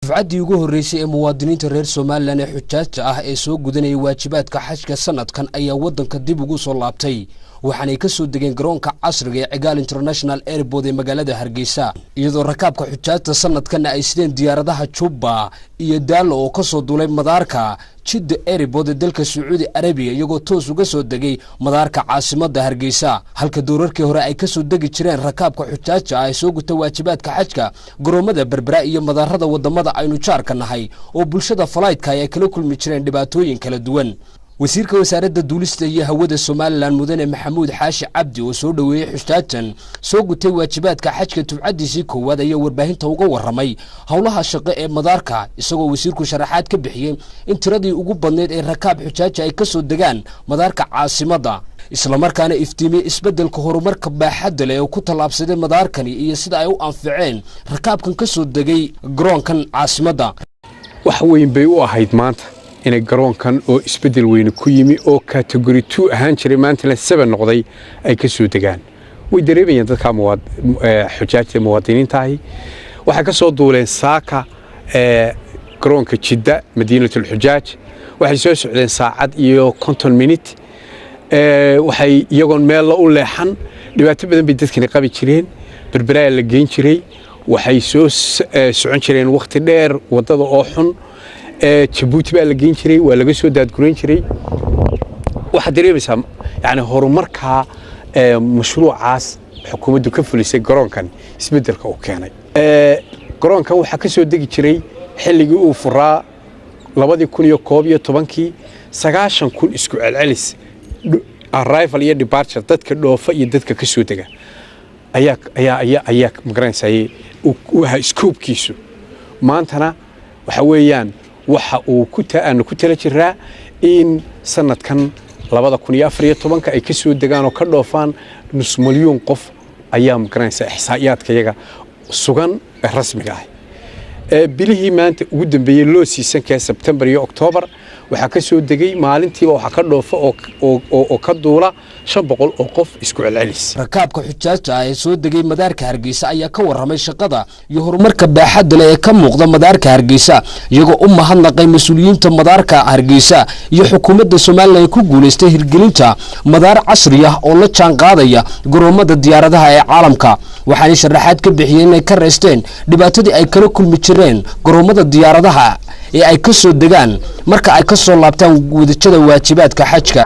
dufcaddii ugu horeysay ee muwaadiniinta reer Soomaaliland ee xujaajta ah ee soo gudanayay waajibaadka xajka sanadkan ayaa wadanka dib ugu soo laabtay waxaanay ka soo degeen garoonka casriga ee Cigaal International Airport ee magaalada Hargeysa iyadoo rakaabka xujaajta sanadkan ay sideen diyaaradaha Juba iyo Daalo oo ka soo duulay madaarka Jidda Airport ee dalka Saudi Arabia iyagoo toos uga soo degay madaarka caasimadda Hargeysa halka doorarkii hore ay ka soo degi jireen rakaabka xujaajta ay soo gutay waajibaadka xajka garoomada Berbera iyo madaarada wadamada aynu jaarka nahay oo bulshada flight-ka ay kala kulmi jireen dhibaatooyin kala duwan wasiirka wasaaradda duulista iyo hawada Soomaaliland mudane Maxamuud Xaashi Cabdi oo soo dhaweeyay xujaajtan soo gutay waajibaadka xajka tubcadiisii koowaad ayaa warbaahinta uga waramay howlaha shaqo ee madaarka isagoo wasiirku sharaxaad ka bixiyay in tiradii ugu badneed ee rakaab xujaaja ay ka soo degaan madaarka caasimadda isla markaana iftiimay isbeddelka horumarka baaxadda leh oo ku talaabsaday madaarkani iyo sida ay u anficeen rakaabkan ka soo degay garoonkan caasimadda wax weyn bay u ahayd maanta inay garoonkan oo isbedel weyn ku yimi oo category 2 ahaan jiray maanta la 7 noqday ay ka soo degaan way dareemayaan dadka xujaajta muwaadiniinta ah waxa ka soo duuleen saaka garoonka Jidda Madiinatul Xujaaj waxay soo socdeen saacad iyo 50 minute waxay iyagoon meel la u leexan dhibaato badan bay dadkani qabi jireen Berbera la geyn jiray waxay soo socon jireen waqti dheer wadada oo xun Djibouti baa la geyn jiray waa laga soo daadgureyn jiray waxa dareemaysaa yani horumarka mashruucaas xukuumaddu ka fulisay garoonkan isbedelka uu keenay garoonkan waxa ka soo degi jiray xilligii uu furaa 2011 90,000 isku celcelis arrival iyo departure dadka dhoofa iyo dadka ka soo dega ayaa magaranayay waxa scope-kiisu maantana waxa weeyaan waxa uu ku tala jiraa in sanadkan 2014 ay ka soo degaan oo ka dhoofaan nus milyan qof ayaa magaranaysa ihsaa'iyaadka iyaga sugan rasmiga ah bilihii maanta ugu dambeeyay loo siisanka September iyo October waxa ka soo degay maalintiiba waxa ka dhoofa oo ka duula 500 oo qof isku celcelis rakaabka xujaajta ay soo degay madaarka Hargeysa ayaa ka waramay shaqada iyo horumarka baaxadda leh ee ka muuqda madaarka Hargeysa iyagoo u mahadnaqay mas'uuliyiinta madaarka Hargeysa iyo xukuumadda Soomaaliland ku guuleystay hirgelinta madaar casri ah oo la jaan qaadaya garoomada diyaaradaha ee caalamka waxaana sharaxaad ka bixiyeen inay ka reesteen dhibaatadii ay kala kulmi jireen garoomada diyaaradaha ee ay ka soo degaan marka ay ka soo laabtaan wadajada waajibaadka xajka